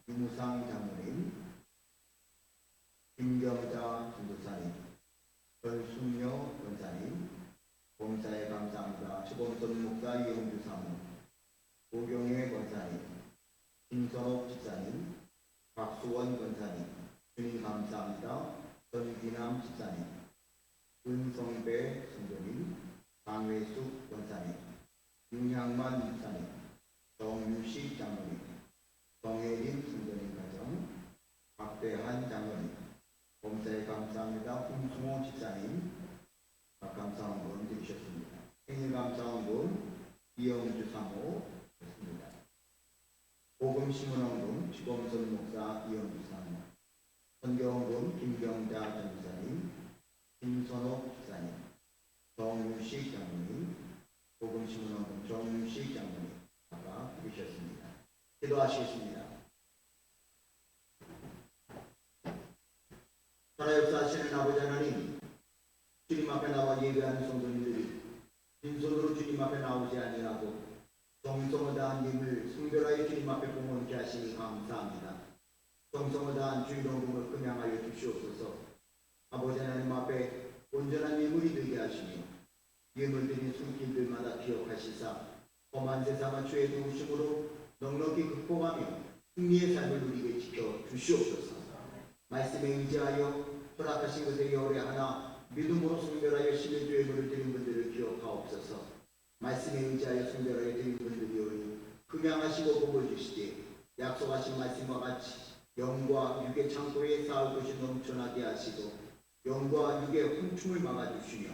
유무상 장로님, 김경자 전도사님, 전순녀 권사님, 봉사에 감사합니다. 최범선 목사, 이영주 사모, 고경혜 권사님, 김선옥 집사님, 박수원 권사님, 주님 감사합니다. 전기남 집사님, 은성배 성도님, 강회숙 권사님, 윤향만 집사님, 정유식 장로님, 정혜림 성도님 가정, 박대한 장로님, 범사에 감사합니다. 홍승호 집사님, 감사한 분 드리셨습니다. 생일 감사한 분 이영주 사모였습니다. 복음신문헌금 지범선 목사 이영주 사모, 선교헌금 김경자 전도사님, 김선옥 집사님, 정유식 장로님, 복음신문헌금 정유식 장로님 아까 드리셨습니다. 기도하시겠습니다. 살아역사하시는 아버지 하나님, 주님 앞에 나와 예배하는 성도님들이 빈손으로 주님 앞에 나오지 아니하고 정성을 다한 님을 성별하여 주님 앞에 공헌케 하시니 감사합니다. 정성을 다한 주의 헌금을 금양하여 주시옵소서. 아버지 하나님 앞에 온전한 예물이 되게 하시며 예물들이 손길들마다 기억하시사 험한 세상을 주의 도우심으로 넉넉히 극복하며 승리의 삶을 누리게 지켜 주시옵소서. 말씀에 의지하여 허락하신 것에 열애하나 믿음으로 성별하여 신의 주의 예물을 드린 분들을 기억하옵소서. 말씀에 의지하여 성별하여 드린 분들이오니 금양하시고 복을 주시되 약속하신 말씀과 같이 영과 육의 창고에 쌓을 것이 넘쳐나게 하시고 영과 육의 혼충을 막아주시며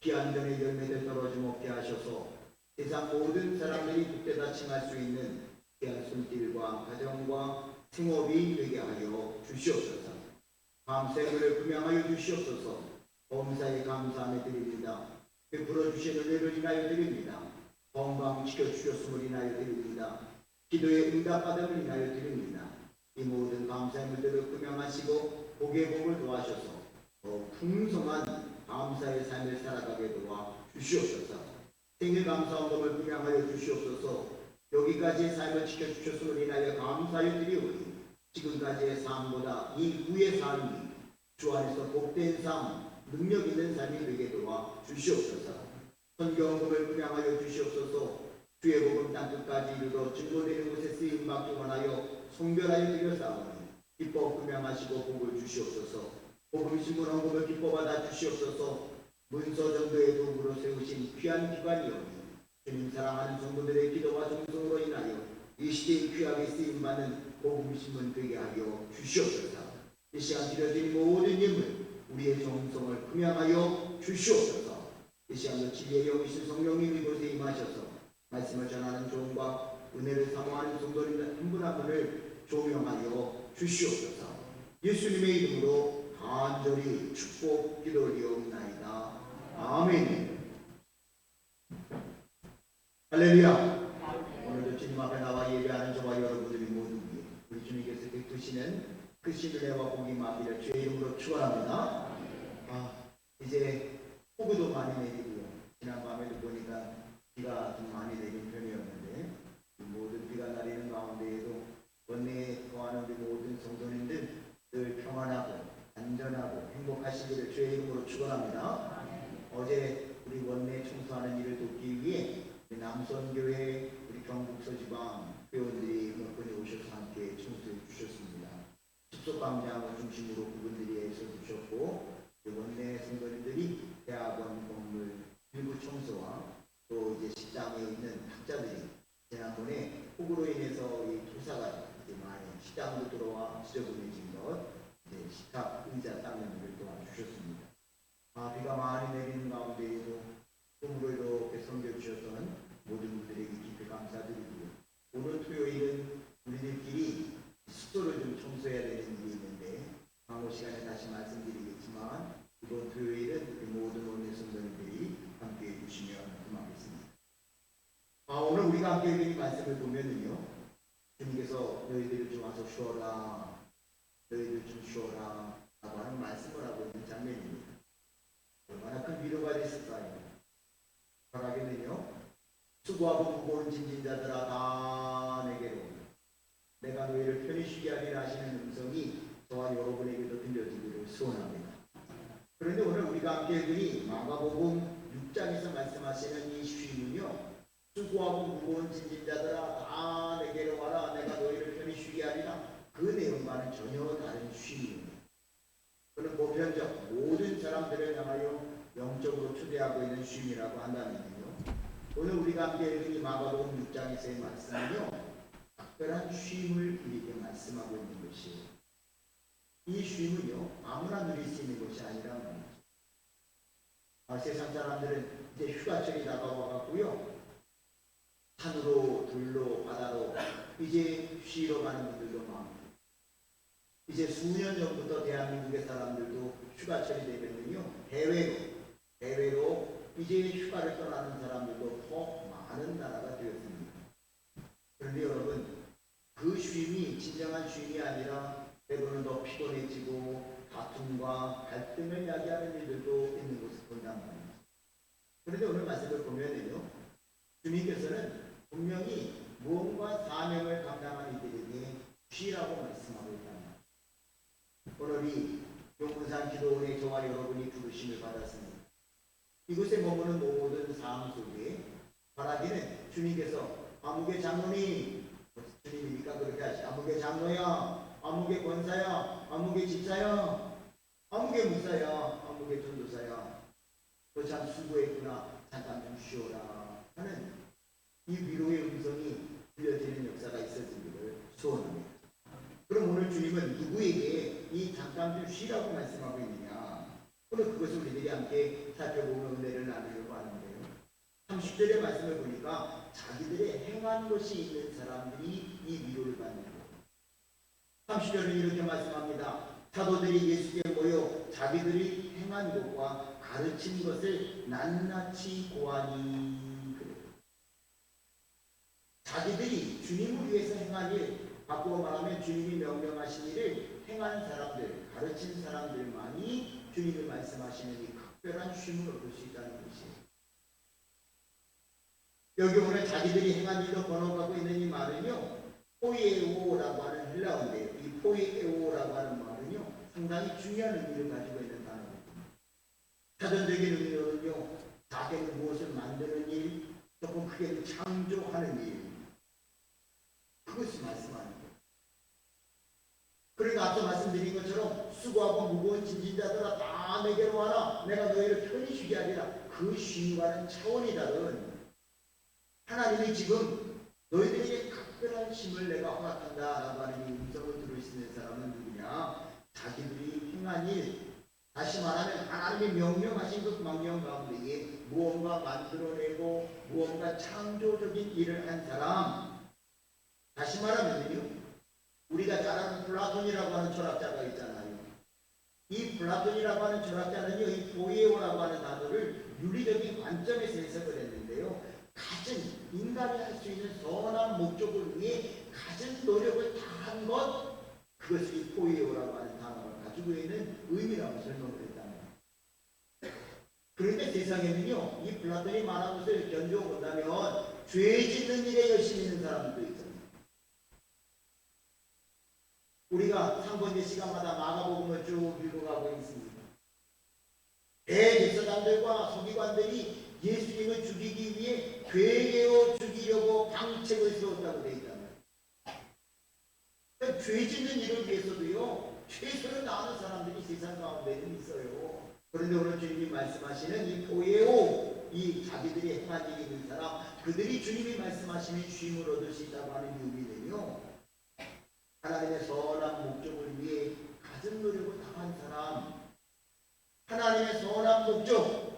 귀한 전의 열매들 떨어짐 없게 하셔서 세상 모든 사람들이 복되다 칭할 수 있는 귀한 손길과 가정과 생업이 되게 하여 주시옵소서. 감사의물을 금양하여 주시옵소서. 범사에 감사함에 드립니다. 베풀어 주신 은혜를 인하여 드립니다. 건강 지켜주셨음을 인하여 드립니다. 기도의 응답받음을 인하여 드립니다. 이 모든 감사의물들을 금양하시고 복의 복을 도와셔서 더 풍성한 감사의 삶을 살아가게 도와 주시옵소서. 생일 감사헌금을 금양하여 주시옵소서. 여기까지의 삶을 지켜주셨음을 인하여 감사하여 드리오니 지금까지의 삶보다 이 후의 삶이 주 안에서 복된 삶, 능력 있는 삶이 되게 도와 주시옵소서. 선교헌금을 금양하여 주시옵소서. 주의 복음 땅끝까지 이르러 증거되는 곳에 쓰임받기 원하여 성별하여 드렸사오니 기뻐 금양하시고 복을 주시옵소서. 복음신문헌금을 기뻐 받아 주시옵소서. 문서전도의 도구로 세우신 귀한 기관이오니 주님 사랑하는 성도들의 기도와 정성으로 인하여 이 시대에 귀하게 쓰임받는 복음신문 되게 하여 주시옵소서. 이 시간 드려진 모든 예물 우리의 정성을 금양하여 주시옵소서. 이 시간도 진리의 영이신 성령님 이곳에 임하셔서 말씀을 전하는 종과 은혜를 사모하는 성도님들 한 분 한 분을 조명하여 주시옵소서. 예수님의 이름으로 간절히 축복 기도드리옵나이다. 아멘. 할렐루야. 오늘도 주님 앞에 나와 예배하는 저와 여러분들이 모두 우리 주님께서 베푸시는 그 신뢰와 복이 마비를 주의 이름으로 축원합니다. 이제 폭우도 많이 내리고요. 지난 밤에도 보니까 비가 좀 많이 내린 편이었는데 모든 비가 내리는 가운데에도 원내에 거하는 우리 모든 성도님들 늘 평안하고 안전하고 행복하시기를 주의 이름으로 축원합니다. 어제 우리 원내 청소하는 일을 돕기 위해 남선교회 우리 경북서지방 회원들이 몇 분이 오셔서 함께 청소해 주셨습니다. 집속광장을 중심으로 그분들이 애써 주셨고 원내 성도님들이 대학원 건물 일부 청소와 또 이제 식당에 있는 학자들이 지난번에 폭우로 인해서 이 토사가 이제 많이 식당도 들어와 지저분해진 것, 이제 식탁 의자 닦는 일을 도와주셨습니다. 비가 많이 내리는 가운데에도 꿈으로 이렇게 섬겨주셨던 모든 분들에게 깊이 감사드리고요. 오늘 토요일은 우리들끼리 숙소를 좀 청소해야 되는 일이 있는데 광고 시간에 다시 말씀드리겠지만 이번 토요일은 우리 모든 원내 성도님들이 함께해 주시면 고맙겠습니다. 오늘 우리가 함께 읽은 말씀을 보면은요, 주님께서 너희들이 좀 와서 쉬어라, 너희들 좀 쉬어라 라고 하는 말씀을 하고 있는 장면입니다. 얼마나 큰 위로가 됐을까요? 바라기는요, 수고하고 무거운 짐진 자들아 다 내게로, 내가 내가 너희를 편히 쉬게 하리라 하시는 음성이 저와 여러분에게도 들려지기를 소원합니다. 그런데 오늘 우리가 함께 읽으니 마가복음 6장에서 말씀하시는 이 쉼은요, 수고하고 무거운 짐진자들아 다 내게로 와라 내가 너희를 편히 쉬게 하리라, 그 내용과는 전혀 다른 쉼입니다. 그는 보편적 모든 사람들을 향하여 영적으로 초대하고 있는 쉼이라고 한다면요, 오늘 우리가 함께 읽은 이 마가복음 6장에서의 말씀은요, 특별한 쉼을 우리에게 말씀하고 있는 것이에요. 이 쉼은요, 아무나 누릴 수 있는 것이 아니란 말이죠. 세상 사람들은 이제 휴가철이 다가와갖고요, 산으로 들로 바다로 이제 쉬러 가는 분들도 많고, 이제 수년 전부터 대한민국의 사람들도 휴가철이 되면요 해외로 이제 휴가를 떠나는 사람들도 더 많은 나라가 되었습니다. 그런데 여러분, 그 쉼이 진정한 쉼이 아니라 때로는 더 피곤해지고 다툼과 갈등을 야기하는 일들도 있는 것을 본단 말입니다. 그런데 오늘 말씀을 보면은요, 주님께서는 분명히 무언가 사명을 감당한 이들에게 쉬라고 말씀하고 있답니다. 오늘이 용문산 기도원에 저와 여러분이 부르심을 받았습니다. 이곳에 머무는 모든 삶 속에 바라기는 주님께서 아무개 장로님, 주님이니까 그렇게 하시, 아무개 장로야, 아무개 권사야, 아무개 집사야, 아무개 목사야, 아무개 전도사야, 너 참 수고했구나, 잠깐 좀 쉬어라 하는 이 위로의 음성이 들려지는 역사가 있었기를 소원합니다. 그럼 오늘 주님은 누구에게 이 잠깐 좀 쉬라고 말씀하고 있느냐? 오늘 그것을 우리들이 함께 살펴보며 은혜를 나누려고 하는데요. 30절의 말씀을 보니까 자기들의 행한 것이 있는 사람들이 이 위로를 받는 거예요. 30절은 이렇게 말씀합니다. 사도들이 예수께 모여 자기들이 행한 것과 가르친 것을 낱낱이 고하니 그래요. 자기들이 주님을 위해서 행한 일, 바꾸어 말하면 주님이 명령하신 일을 행한 사람들, 가르친 사람들만이 주님이 말씀하시는 이 각별한 쉼을 얻을 수 있다는 것이에요. 여기 오늘 자기들이 행한 일로 번역하고 있는 이 말은요, 포이에오라고 하는 헬라어인데요. 이 포이에오라고 하는 말은요, 상당히 중요한 의미를 가지고 있는 단어입니다. 사전적인 의미로는요, 작게는 무엇을 만드는 일, 조금 크게는 창조하는 일, 그것이 말씀하는 거예요. 그러니까 앞서 말씀드린 것처럼 수고하고 무거운 짐진자들아 다 내게로 와라 내가 너희를 편히 쉬게 하리라, 그 쉼과는 차원이 다른 하나님이 지금 너희들에게 각별한 쉼을 내가 허락한다 라고 하는 이 음성을 들을 수 있는 사람은 누구냐? 자기들이 행한 일, 다시 말하면 하나님이 명령하신 그 명령 가운데에 무언가 만들어내고 무언가 창조적인 일을 한 사람. 다시 말하면요, 우리가 잘 아는 플라톤이라고 하는 철학자가 있잖아요. 이 플라톤이라고 하는 철학자는요, 이 포이에오라고 하는 단어를 윤리적인 관점에서 해석을 했는데요, 가진 인간이 할 수 있는 선한 목적을 위해 가진 노력을 다한 것, 그것이 이 포이에오라고 하는 단어가 가지고 있는 의미라고 설명을 했다는 거예요. 그런데 세상에는요, 이 플라톤이 말한 것을 견주어 본다면 죄 짓는 일에 열심히 있는 사람들도 있어요. 우리가 3번째 시간마다 마가복음을 쭉 읽어가고 있습니다. 대제사장들과 서기관들이 예수님을 죽이기 위해 되게어 죽이려고 방책을 세웠다고 되어 있잖아요. 그러니까 죄 짓는 일을 위해서도요, 최선을 다하는 사람들이 세상 가운데는 있어요. 그런데 오늘 주님이 말씀하시는 이 포에오, 이 자기들이 행한 일이 있는 사람, 그들이 주님이 말씀하시는 쉼을 얻을 수 있다고 하는 의미는요, 하나님의 선한 목적을 위해 가진 노력을 다한 사람, 하나님의 선한 목적,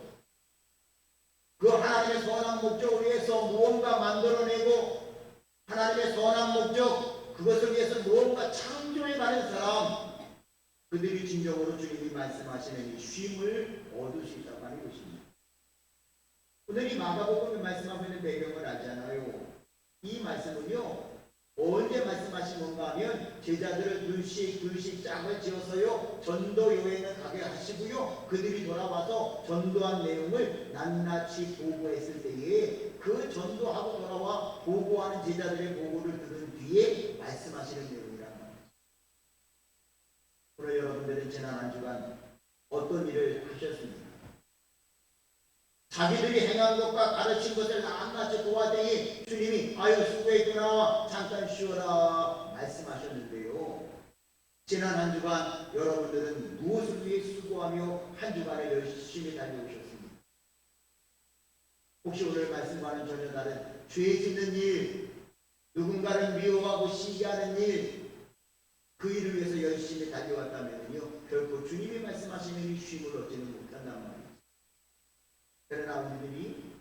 그 하나님의 선한 목적을 위해서 무언가 만들어내고 하나님의 선한 목적, 그것을 위해서 무언가 창조해가는 사람, 그들이 진정으로 주님이 말씀하시는 이 쉼을 얻을 수 있다고 하는 것입니다. 오늘 이 마가복음에 말씀하고 있는 배경을 알잖아요. 이 말씀은요, 언제 말씀하신 건가 하면 제자들을 둘씩 짝을 지어서요 전도 여행을 가게 하시고요, 그들이 돌아와서 전도한 내용을 낱낱이 보고했을 때에 그 전도하고 돌아와 보고하는 제자들의 보고를 들은 뒤에 말씀하시는 내용이란 말이죠. 오늘 여러분들은 지난 한 주간 어떤 일을 하셨습니까? 자기들이 행한 것과 가르친 것을 낱낱이 보아되니 주님이 아유 수고했구나 잠깐 쉬어라 말씀하셨는데요. 지난 한 주간 여러분들은 무엇을 위해 수고하며 한 주간을 열심히 달려오셨습니까? 혹시 오늘 말씀과는 전혀 다른 죄 짓는 일, 누군가를 미워하고 시기하는 일, 그 일을 위해서 열심히 달려왔다면요 결코 주님이 말씀하시는 이 쉼을 얻지는 못한단 말이에요. 그러나 우리들이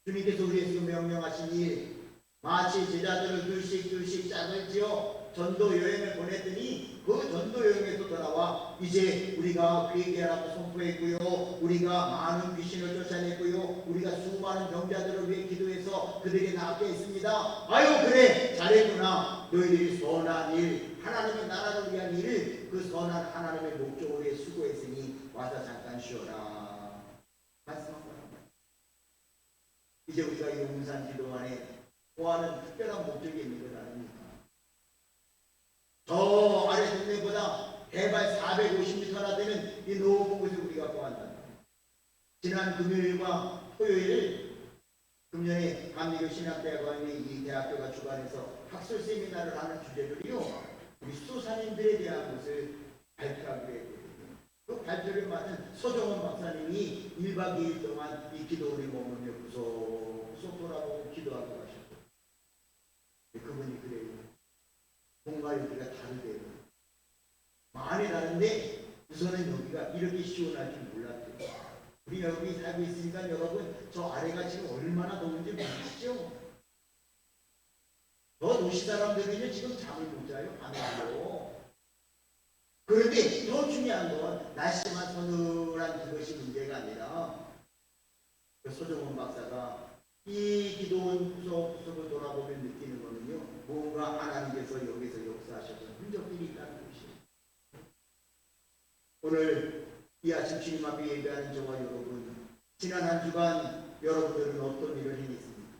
주님께서 우리에게 명령하신 일, 마치 제자들을 둘씩 짝을 지어 전도 여행을 보냈더니 그 전도 여행에서 돌아와 이제 우리가 회개하라고 선포했고요, 우리가 많은 귀신을 쫓아냈고요, 우리가 수많은 병자들을 위해 기도해서 그들에게 낫게 했습니다. 아유 그래 잘했구나. 너희들이 선한 일, 하나님의 나라를 위한 일을 그 선한 하나님의 목적을 위해 수고했으니 와서 잠깐 쉬어라 말씀한 거란 말이에요. 이제 우리가 이 용산 기도 안에 보아는 특별한 목적이 있는 것 아닙니까? 저 아래 동네보다 해발 450m나 되는 이 높은 곳을 우리가 보았다. 지난 금요일과 토요일 금년에 감리교 신학대학원이 이 대학교가 주관해서 학술 세미나를 하는 주제들이요 우리 수도사님들에 대한 것을 발표하기로 했거든요. 그 발표를 맡은 서정원 박사님이 1박 2일 동안 이 기도원에 머물며 구석구석 돌아보고 기도하고 가셨고 그분이 그래요. 뭔가 여기가 다르대요. 많이 다른데 우선은 여기가 이렇게 시원할 줄 몰랐대요. 우리 여기 살고 있으니까 여러분 저 아래가 지금 얼마나 더운지 모르시죠? 더 도시 사람들은요 지금 잠을 못 자요. 밤에요. 그런데 더 중요한 건 날씨만 서늘한 그것이 문제가 아니라 그 서정원 박사가 이 기도원 구석구석을 돌아보면 느끼는 거는요 뭔가 하나님께서 여기서 역사하셨던 흔적들이 있다는 것이에요. 오늘 이 아침 주님 앞에 예배하는 저와 여러분, 지난 한 주간 여러분들은 어떤 일을 행했습니까?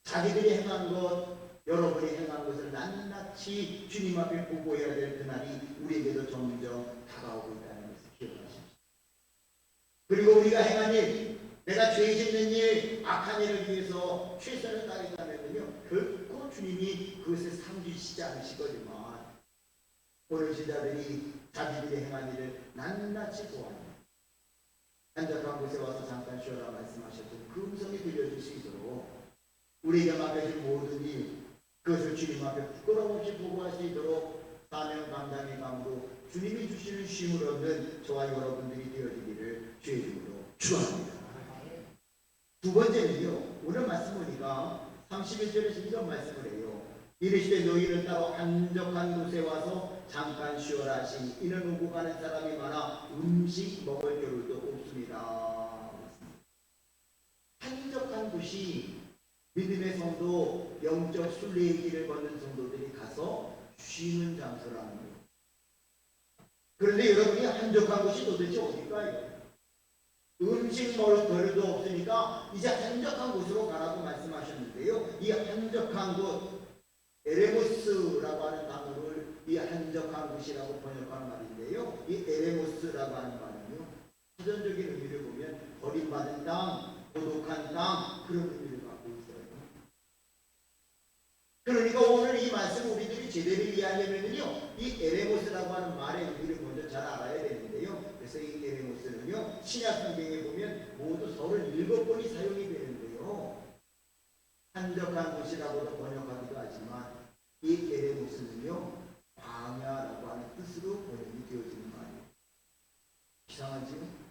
자기들이 행한 것, 여러분이 행한 것을 낱낱이 주님 앞에 보고해야 될 그날이 우리에게도 점점 다가오고 있다는 것을 기억하십시오. 그리고 우리가 행한 일, 내가 죄 짓는 일, 악한 일을 위해서 최선을 다했다면요 결코 주님이 그것을 상주시지 않으시거니만 오늘 제자들이 자기들이 행한 일을 낱낱이 보아요. 한적한 곳에 와서 잠깐 쉬어라 말씀하셨던 그 음성이 들려질 수 있도록 우리에게 맡겨진 모든 일, 그것을 주님 앞에 부끄러움 없이 보고할 수 있도록 사명 감당의 감으로 주님이 주시는 쉼을 얻는 저와 여러분들이 되어지기를 주의 이름으로 축원합니다. 두 번째는요, 오늘 말씀 보니까 31절에서 이런 말씀을 해요. 이르시되 너희는 따로 한적한 곳에 와서 잠깐 쉬어라 하시니 이는 오고 가는 사람이 많아 음식 먹을 겨를도 없습니다. 한적한 곳이 믿음의 성도, 영적 순례의 길을 걷는 성도들이 가서 쉬는 장소라는 거예요. 그런데 여러분이 한적한 곳이 도대체 어딜까요? 음식 먹을 겨를도 없으니까 이제 한적한 곳으로 가라고 말씀하셨는데요. 이 한적한 곳, 에레모스라고 하는 단어를 이 한적한 곳이라고 번역하는 말인데요. 이 에레모스라고 하는 말은요, 사전적인 의미를 보면 버림받은 땅, 고독한 땅, 그런 의미를 갖고 있어요. 그러니까 오늘 이 말씀 우리들이 제대로 이해하려면요, 이 에레모스라고 하는 말의 의미를 먼저 잘 알아야 되는데요. 그래서 이 에레모스는요, 신약 성경에 보면 모두 37번이 사용이 되는데요. 한적한 곳이라고도 번역하기도 하지만 이 에레모스는요, 광야라고 하는 뜻으로 번역이 되어지는 말이에요. 이상하지요?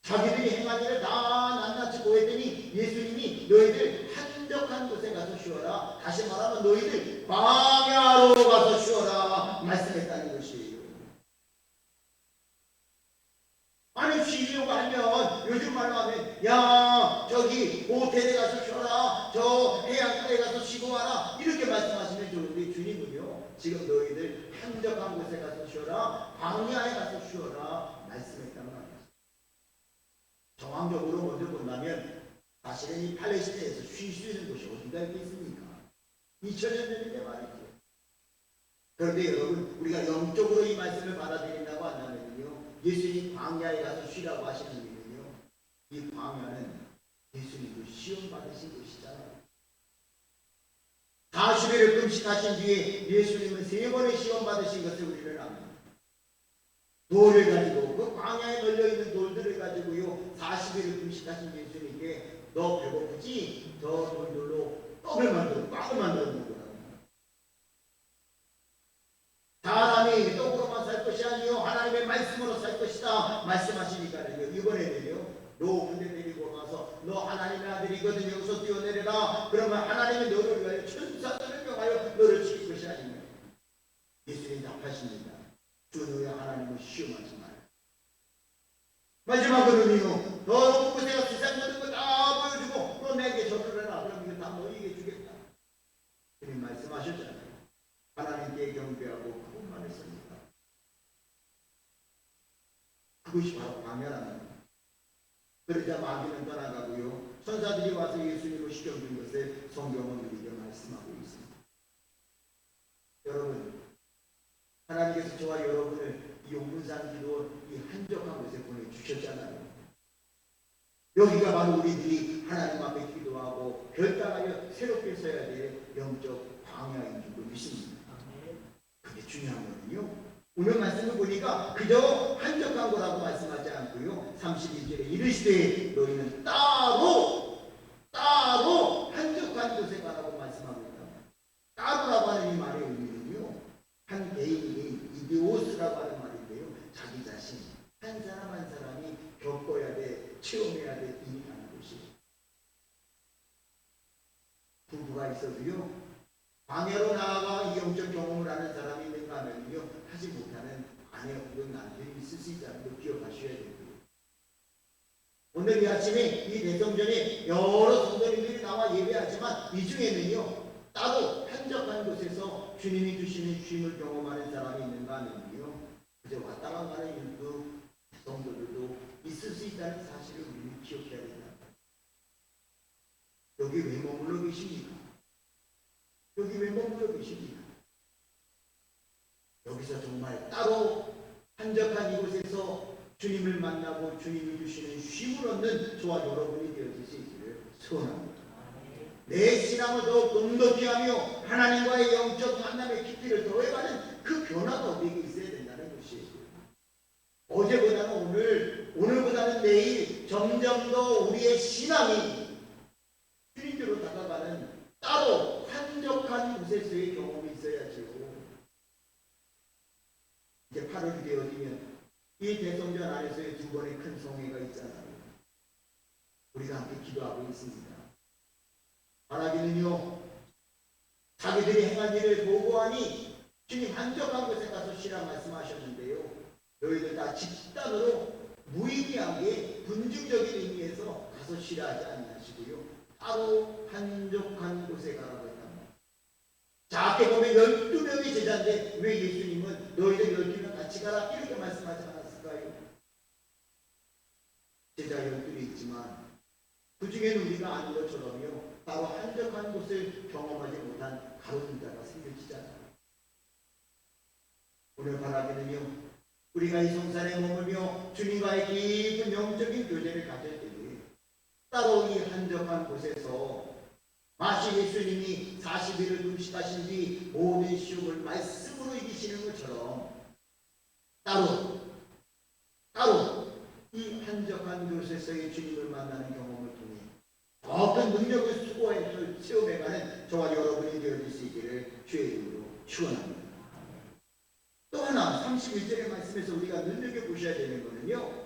자기들이 행한 일을 다 낱낱이 보였더니 예수님이 너희들 한적한 곳에 가서 쉬어라, 다시 말하면 너희들 광야로 가서 쉬어라 말씀했다는 것이에요. 아니 쉬려고 하면 요즘 말로 하면 야 저기 호텔에 가서 쉬어라, 저 해안가에 가서 쉬고 와라 이렇게 말씀하시면 좋은데 주님은요 지금 너희들 한적한 곳에 가서 쉬어라, 광야에 가서 쉬어라 말씀했단 말이에요. 정황적으로 먼저 본다면 사실은 이 팔레스타인에서 쉴 수 있는 곳이 어디가 있겠습니까? 2000년 전인데 말이죠. 그런데 여러분, 우리가 영적으로 이 말씀을 받아들인다고 한다면요, 예수님 광야에 가서 쉬라고 하시는 이유는요, 이 광야는 예수님도 시험 받으신 곳이잖아요. 40일을 금식하신 뒤에 예수님은 3번의 시험 받으신 것을 우리는 압니다. 돌을 가지고, 그 광야에 널려있는 돌들을 가지고요, 40일을 금식하신 예수님께 너 배고프지? 저 돌들로 떡을 만들고 빵을 만들어 먹으라고. 사람이 떡으로만 살 것이 아니요 하나님의 말씀으로 살 것이다 말씀하시니까요, 이번에는요, 너 군대 데리고 가서 너 하나님의 아들이거든 여기서 뛰어내려라. 그러면 하나님이 너를 위하여 천사들을 명하여 너를 지킬 것이 아니냐. 예수님이 답하십니다. 주 너의 하나님을 시험하지 마라. 마지막으로는요, 너 누구 내가 세상 모든 걸 다 보여주고 너 내게 절을 해라. 그럼 이거 다 너에게 주겠다. 주님 말씀하셨잖아요. 하나님께 경배하고 그것만 했습니다. 그것이 바로 광야라는 겁니다. 그러자 마귀는 떠나가고요, 천사들이 와서 예수님을 시켜준 것을 성경은 우리에게 말씀하고 있습니다. 여러분, 하나님께서 저와 여러분을 이 용문산 기도 이 한적한 곳에 보내주셨잖아요. 여기가 바로 우리들이 하나님 앞에 기도하고 결단하여 새롭게 써야 될 영적 광야인 줄 믿습니다. 그게 중요한 거는요, 오늘 말씀을 보니까 그저 한적한 거라고 말씀하지 않고요, 31절에 이르시되 너희는 따로 한적한 곳에 가라고 말씀하고 있다. 따로라고 하는 이 말의 의미는요, 한 개인이 이디오스라고 하는 말인데요, 자기 자신 한 사람 한 사람이 겪어야 돼, 체험해야 돼 일이라는 것이에요. 부부가 있어도요, 광야로 나아가 이 영적 경험을 하는 사람이 있는가 하면요, 하지 못하는 아내 혹은 남편이 있을 수 있다는 걸 기억하셔야 되고요. 오늘 이 아침에 이 대성전에 여러 성도님들이 나와 예배하지만 이 중에는요, 따로 한적한 곳에서 주님이 주시는 쉼을 경험하는 사람이 있는가 하면요, 그저 왔다가 가는 일부 성도들도 있을 수 있다는 사실을 우리는 기억해야 된다. 여기 왜 머물러 계십니까? 여기 왜 머물러 계십니까? 여기서 정말 따로 한적한 이곳에서 주님을 만나고 주님이 주시는 쉼을 얻는 저와 여러분이 되어주시기를 소원합니다. 내 신앙을 더욱 넉넉히 하며 하나님과의 영적 만남의 깊이를 더해가는 그 변화가 우리에게 있어야 된다는 것이에요. 어제보다는 오늘보다는 내일 점점 더 우리의 신앙이 주님께로 다가가는 따로 한적한 곳에서의 경험이 있어야죠. 이제 8월이 되어지면 이 대성전 안에서의 2번의 큰 성회가 있잖아요. 우리가 함께 기도하고 있습니다. 바라기는요, 자기들이 행한 일을 보고하니 주님 한적한 곳에 가서 쉬라 말씀하셨는데요, 너희들 다 집단으로 무의미하게 군중적인 의미에서 가서 쉬라 하지 아니하시고요, 따로 한적한 곳에 가라고 했답니다. 작게 보면 12명의 제자인데 왜 예수님은 너희들 12명 같이 가라 이렇게 말씀하지 않았을까요? 제자 12이 있지만 그 중에는 우리가 아는 것처럼요, 따로 한적한 곳을 경험하지 못한 가룟 자가 생겨지잖아요. 오늘 바라기는요, 우리가 이 성산에 머물며 주님과의 깊은 영적인 교제를 가질 때에 따로 이 한적한 곳에서 마치 예수님이 40일을 금식하신 뒤 모든 시험을 말씀으로 이기시는 것처럼 따로 이 한적한 곳에서의 주님을 만나는 경험을 통해 더 큰 능력을 수고해서 체험해가는 저와 여러분이 되어질 수 있기를 주의 이름으로 축원합니다. 또 하나 31절의 말씀에서 우리가 눈여겨보셔야 되는 것은요,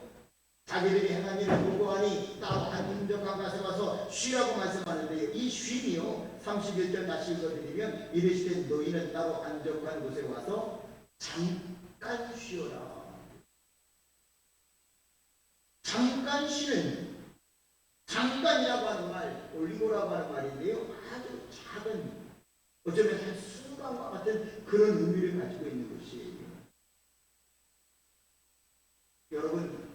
자기들이 행한 일을 보고하니 따로 한적한 곳에 가서 쉬라고 말씀하는데요, 이 쉼이요, 31절 다시 읽어드리면 이르시되 너희는 따로 한적한 곳에 와서 잠깐 쉬어라. 잠깐 쉬는, 잠깐이라고 하는 말, 올리고라고 하는 말인데요, 아주 작은, 어쩌면 한 순간과 같은 그런 의미를 가지고 있는 것이에요. 여러분,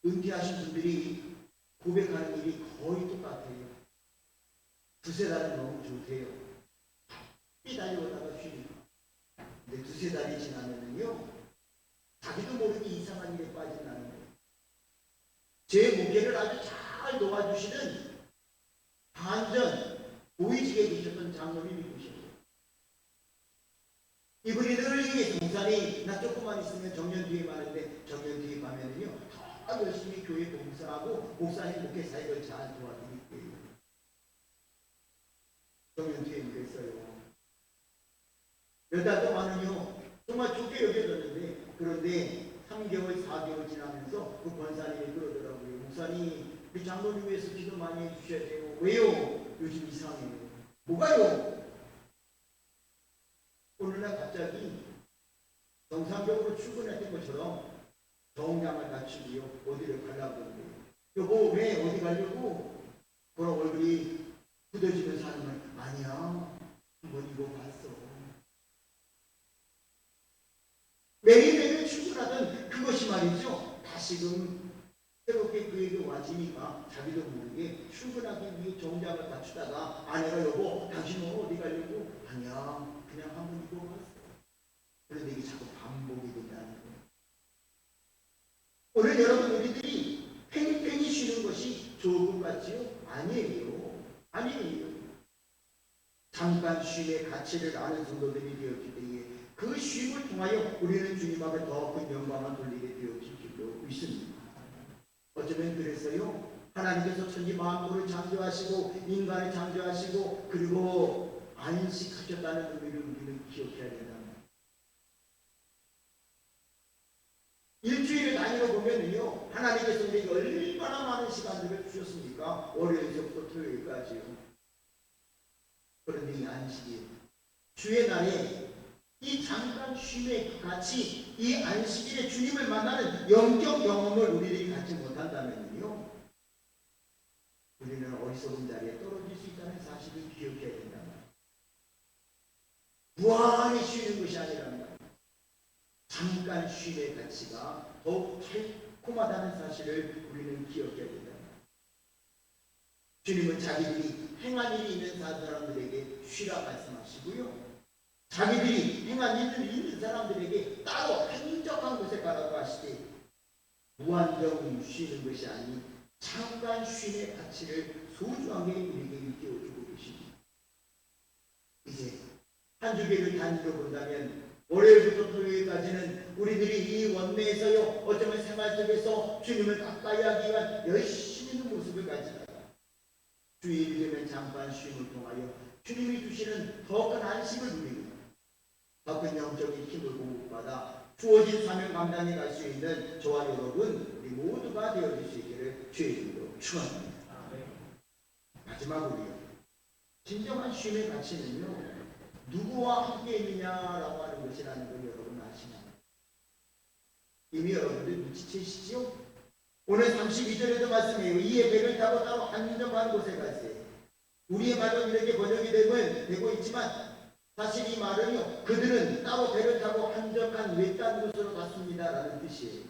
은퇴하신 분들이 고백하는 일이 거의 똑같아요. 두세 달은 너무 좋대요. 달려오다가 쉬니까. 근데 두세 달이 지나면은요, 자기도 모르게 이상한 일에 빠진다는 거예요. 제 목회를 아주 잘 도와주시는 반전 보이직에 계셨던 장로님이 계셨어요. 이분이 늘 이 봉사니 나 조금만 있으면 정년 뒤에 많은데 정년 뒤에 가면은요 더 열심히 교회 봉사하고 목사님 목회 사역을 잘 도와드릴게요. 정년 뒤에 그랬어요. 몇 달 동안은요 정말 좋게 여겨졌는데, 그런데 3개월 4개월 지나면서 그 권사님이 그러더라고요. 목사님 우리 장로님 위해서 기도 많이 해주셔야 돼요. 왜요? 요즘 이상해요. 뭐가요? 오늘날 갑자기 정상적으로 출근했던 것처럼 정장을 갖추고요 어디를 가려고 그러는데요. 여보 왜 어디 가려고? 그런 얼굴이 굳어지면서 하는 말, 아니야 한번 입어봤어. 매일매일 출근하던 그것이 말이죠, 다시금 새롭게 그에게 와지니까 자기도 모르게 출근하기 위해 정장을 갖추다가 아내가 여보 당신 오늘 어디 가려고? 아니야 그냥 한번 입어봤어. 그런데 이게 자꾸 반복이 된다는 거예요. 오늘 여러분 우리들이 팽팽히 쉬는 것이 좋은 것 같지요? 아니에요. 아니에요. 잠깐 쉼의 가치를 아는 성도들이 되었기 때문에 그 쉼을 통하여 우리는 주님 앞에 더 큰 영광을 돌리게 되었을 줄로 믿습니다. 어쩌면 그랬어요. 하나님께서 천지 만물을 창조하시고 인간을 창조하시고 그리고 안식하셨다는 의미를 우리는 기억해야 된다. 일주일을 단위로 보면요 하나님께서 우리에게 얼마나 많은 시간들을 주셨습니까? 월요일부터 토요일까지요. 그런데 이 안식일 주의 날에 이 잠깐 쉼의 같이 이 안식일에 주님을 만나는 영적 경험을 우리들이 갖지 못한다면요 우리는 어리석은 자리에 떨어질 수 있다는 사실을 기억해야 된단 말이에요. 무한히 쉬는 것이 아니란 말이에요. 잠깐 쉼의 가치가 더욱 달콤하다는 사실을 우리는 기억해야 된다. 주님은 자기들이 행한 일이 있는 사람들에게 쉬라 말씀하시고요, 자기들이 행한 일이 있는 사람들에게 따로 한적한 곳에 가라고 하시되 무한정 쉬는 것이 아닌 잠깐 쉼의 가치를 소중하게 우리에게 일깨워주고 계십니다. 이제 한 주기를 단위로 본다면 월요일부터 토요일까지는 우리들이 이 원내에서요 어쩌면 생활 속에서 주님을 가까이 하기 위한 열심히 있는 모습을 가지다가 주일이 되면 잠깐 쉼을 통하여 주님이 주시는 더 큰 안식을 누리고 더 큰 영적인 힘을 공급받아 주어진 사명 감당해 갈 수 있는 저와 여러분 우리 모두가 되어질 수 있기를 주의 이름으로 축원합니다. 마지막으로요, 진정한 쉼의 가치는요 누구와 함께 있느냐라고 하는 것이라는 걸 여러분 아시나요? 이미 여러분들 눈치채시죠? 오늘 32절에도 말씀해요. 이에 배를 타고 따로 한적한 곳에 가세요. 우리의 말은 이렇게 번역이 되고 있지만 사실 이 말은요 그들은 따로 배를 타고 한적한 외딴 곳으로 갔습니다라는 뜻이에요.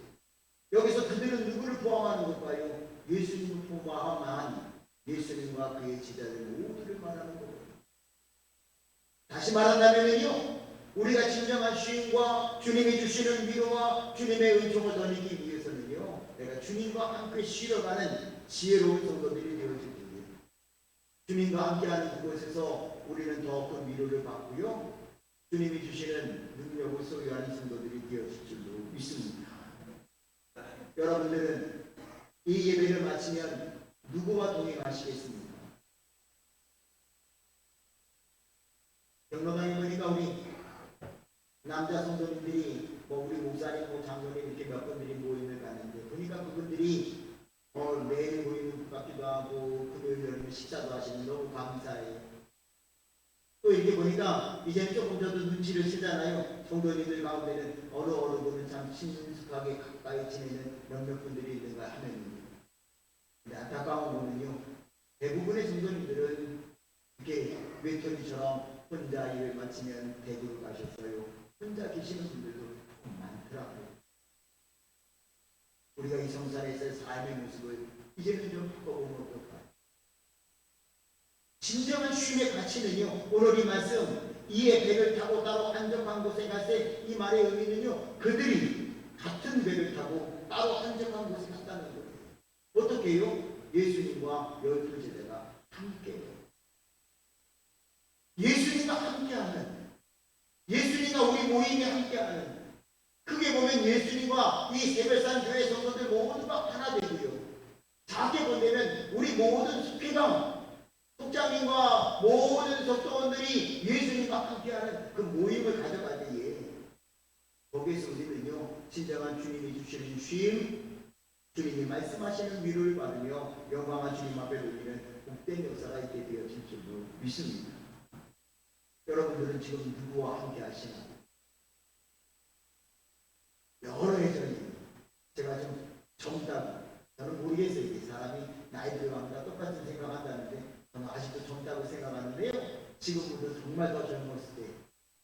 여기서 그들은 누구를 포함하는 걸까요? 예수님을 포함한 예수님과 그의 제자들 모두를 말하는 거예요. 다시 말한다면요 우리가 진정한 쉼과 주님이 주시는 위로와 주님의 은총을 더리기 위해서는요 내가 주님과 함께 쉬어가는 지혜로운 성도들이 되어질 텐데요. 주님과 함께하는 그곳에서 우리는 더 큰 위로를 받고요 주님이 주시는 능력을 소유하는 성도들이 되어질 줄로 믿습니다. 여러분들은 이 예배를 마치면 누구와 동행하시겠습니까? 경로당에 보니까 우리 남자 성도님들이 우리 목사님 장로님 이렇게 몇 분들이 모임을 가는데 보니까 그분들이 매일 모이는 것 같기도 하고 금요일 식사도 하시는 너무 감사해요. 또 이렇게 보니까 이제는 조금 더 눈치를 채잖아요. 성도님들 가운데는 어느 분은 참 친숙하게 가까이 지내는 몇몇 분들이 있는가 하면 근데 안타까운 거는요 대부분의 성도님들은 이렇게 외톨이처럼 혼자 일을 마치면 대구로 가셨어요. 혼자 계시는 분들도 많더라고요. 우리가 이 성산에서의 삶의 모습을 이제는 좀 바꿔보면 어떨까요? 진정한 쉼의 가치는요 오늘 이 말씀 이에 배를 타고 따로 한적한 곳에 갈세. 이 말의 의미는요, 그들이 같은 배를 타고 따로 한적한 곳에 갔다는 거예요. 어떻게 해요? 예수님과 12제자가 함께해요. 예수님과 함께하는, 예수님과 우리 모임에 함께하는, 크게 보면 예수님과 이 세별산 교회 성도들 모두가 하나 되고요. 작게 본다면 우리 모든 숙회당 속장님과 모든 속도원들이 예수님과 함께하는 그 모임을 가져갈 때에 거기에서 우리는요, 진정한 주님이 주시는 쉼, 주님이 말씀하시는 위로를 받으며 영광한 주님 앞에 올리는 복된 역사가 있게 되어질 줄로 믿습니다. 여러분들은 지금 누구와 함께 하시나요? 여러 해전이 제가 좀 젊다고, 저는 모르겠어요. 이 사람이 나이 들어가니까 똑같은 생각한다는데 저는 아직도 젊다고 생각하는데요. 지금부터 정말 더 젊었을 때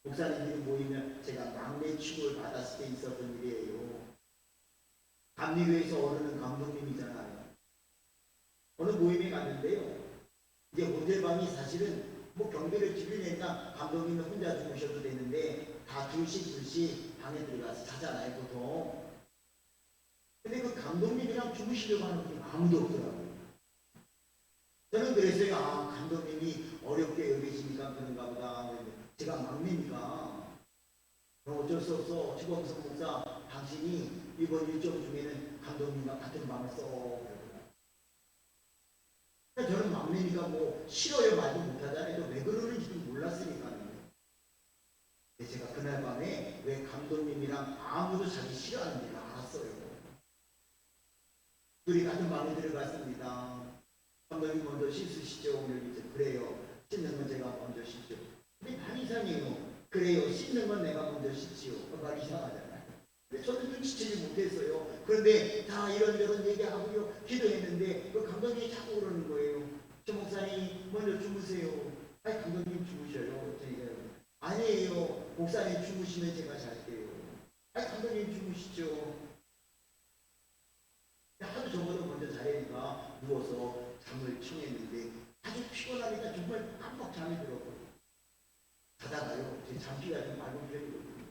목사님들이 모이면 제가 막내 취급을 받았을 때 있었던 일이에요. 감리교에서 어른은 감독님이잖아요. 어느 모임에 갔는데요. 이제 호텔방이 사실은 뭐 경비를 지불내니까 감독님은 혼자 주무셔도 되는데 다 둘씩 방에 들어가서 자잖아요, 보통. 근데 그 감독님이랑 주무시려고 하는 분이 아무도 없더라고요. 저는 그랬어요. 아, 감독님이 어렵게 여기시니까 그런가 보다. 제가 막내니까 어쩔 수 없어. 주범석 목사, 당신이 이번 일정 중에는 감독님과 같은 방을 써. 저는 막내니까 뭐 싫어요 말도 못하잖아요. 왜 그러는지도 몰랐으니까요. 제가 그날 밤에 왜 감독님이랑 아무도 자기 싫어하는지를 알았어요. 둘이 같은 방에 들어갔습니다. 감독님 먼저 씻으시죠. 오늘 이제 그래요. 씻는 건 제가 먼저 씻죠. 근데 말 이상해요. 그래요. 씻는 건 내가 먼저 씻지요. 말 이상하잖아요. 근데 저는 눈치채지 못했어요. 그런데 다 이런저런 얘기하고요. 기도했는데 그 감독님이 자꾸 그러는 거예요. 저 목사님 먼저 주무세요. 아니 감독님 주무셔요. 저희가 아니에요. 목사님 주무시면 제가 잘게요. 아니 감독님 주무시죠. 하도 저보다 먼저 자려니까 누워서 잠을 청했는데 아주 피곤하니까 정말 깜빡 잠이 들었고 자다가요. 제 잠기가 좀 맑은 편이거든요.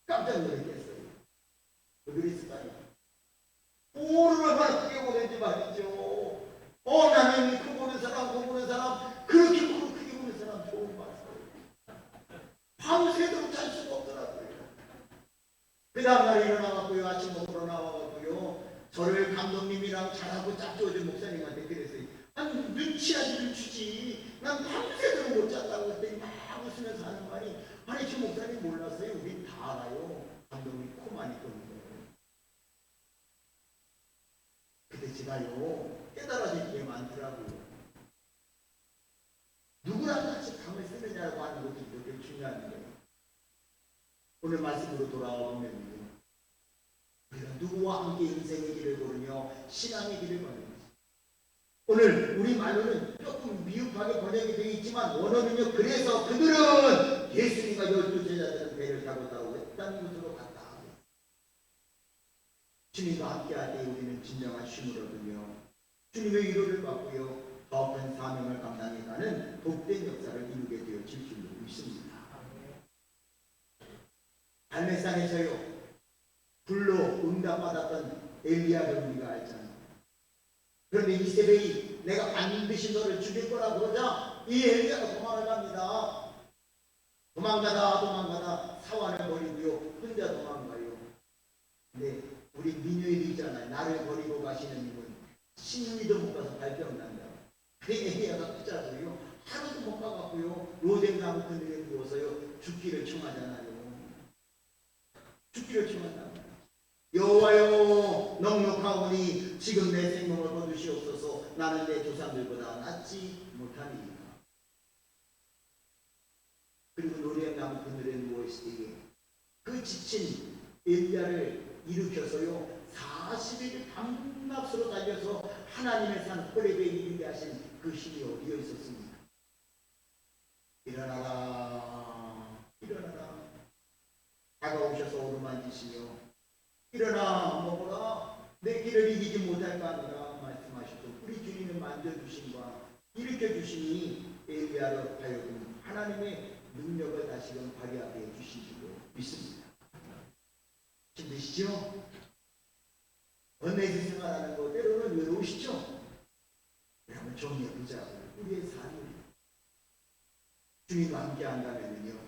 깜짝 놀랐겠어요. 왜 그랬을까요? 얼마나 크게 보는지 말이죠. 나는 그 보는 사람, 그 보는 사람, 그렇게 크게 보는 사람 처음 봤어요. 밤새도록 잘 수가 없더라고요. 그 다음날 일어나갖고요. 아침 먹으러 나와갖고요. 저를 감독님이랑 잘하고 짝지어준 목사님한테 그랬어요. 아니 눈치하지 눈치지. 난 밤새도록 못 잤다고 했더니 막 웃으면서 하는 말이 아니 저 목사님 몰랐어요. 우린 다 알아요. 감독님 코만 있거든요. 근데 제가요 깨달아진 게 많더라고요. 누구랑 같이 밤을 쓰느냐고 하는 것도 되게 중요한 거예요. 오늘 말씀으로 돌아오면요. 우리가 누구와 함께 인생의 길을 걸으며 신앙의 길을 걷는 거죠. 오늘 우리 말로는 조금 미흡하게 번역이 되어 있지만 원어는요. 그래서 그들은 예수님과 12제자들은 배를 타고 따로 외딴 곳으로 갔다. 주님과 함께할 때 우리는 진정한 쉼을 얻으며 주님의 위로를 받고요. 더 큰 사명을 감당해가는 복된 역사를 이루게 되어질 줄로 믿습니다. 갈매산에서요. 불로 응답받았던 엘리야를 우리가 알잖아요. 그런데 이세벨이 내가 반드시 너를 죽일 거라 그러자 이 엘리야가 도망을 갑니다. 도망가다 사환을 버리고요. 혼자 도망가요. 근데 우리 민요일이잖아요. 나를 버리고 가시는 님은 신리도 못 가서 발병 난다. 그 엘리야가 크자고요. 하루도 못 가갖고요. 로뎀나무 그늘에 누워서요. 죽기를 청하잖아요. 죽기를 청한다. 여호와여 넉넉하오니 지금 내 생명을 거두시옵소서. 나는 내 조상들보다 낫지 못하니이다. 그리고 로뎀나무 그늘에 누워있을 때에 그 지친 엘리야를 일으켜서요 40일 밤낮으로 달려서 하나님의 산 호렙에 이르게 하신 그 힘이 어디에 있었습니까? 일어나라 일어나라 다가오셔서 오르만지시며 일어나 먹어라 내 길을 이기지 못할까 하느라 말씀하셨고 우리 주님의 만져주심과 일으켜주심이 엘리야로 하여금 하나님의 능력을 다시금 발휘하게 해주신 줄로 믿습니다. 힘드시죠? 언내지 생활하는 거 때로는 외로우시죠? 우리 한번 정리해보자고요. 우리의 삶을 주님과 함께 한다면요,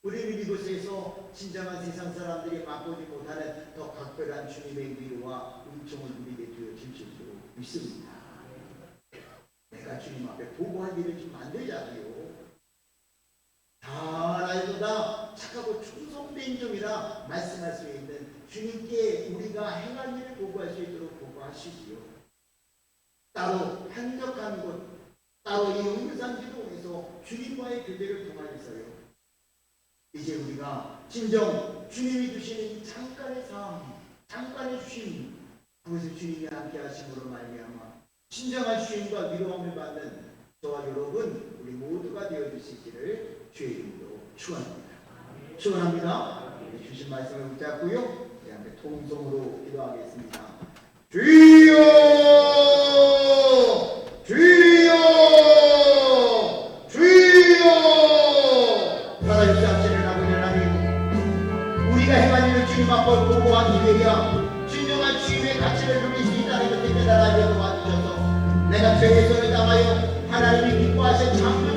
우리는 이곳에서 진정한 세상 사람들이 맛보지 못하는 더 각별한 주님의 위로와 은총을 누리게 되어질 줄로 믿습니다. 내가 주님 앞에 보고할 일을 좀 만들자고요. 다 알아도다 착하고 충성된 종이라 말씀할 수 있는 주님께 우리가 행할 일을 보고할 수 있도록 보고하시지요. 따로 한적한 곳, 따로 이 용산 기도에서 주님과의 교제를 통하여서요, 이제 우리가 진정 주님이 주시는 이 잠깐의 삶, 잠깐의 쉼, 그것을 주님이 함께 하심으로 말미암아 진정한 쉼과 위로함을 받는 저와 여러분 우리 모두가 되어주시기를 주의 이름으로 축원합니다. 축원합니다. 주신 말씀을 붙잡고요, 우리 함께 통성으로 기도하겠습니다. 주여, 주여, 주여. 살아계신 아버지는 아버지 하나님, 우리가 행한 일을 주님 앞에 보고한 이외야 진정한 주님의 가치를 누릴 수 있다는 것을 깨달아 도와주셔서 내가 죄의 손에 당하여 하나님이 기뻐하신 참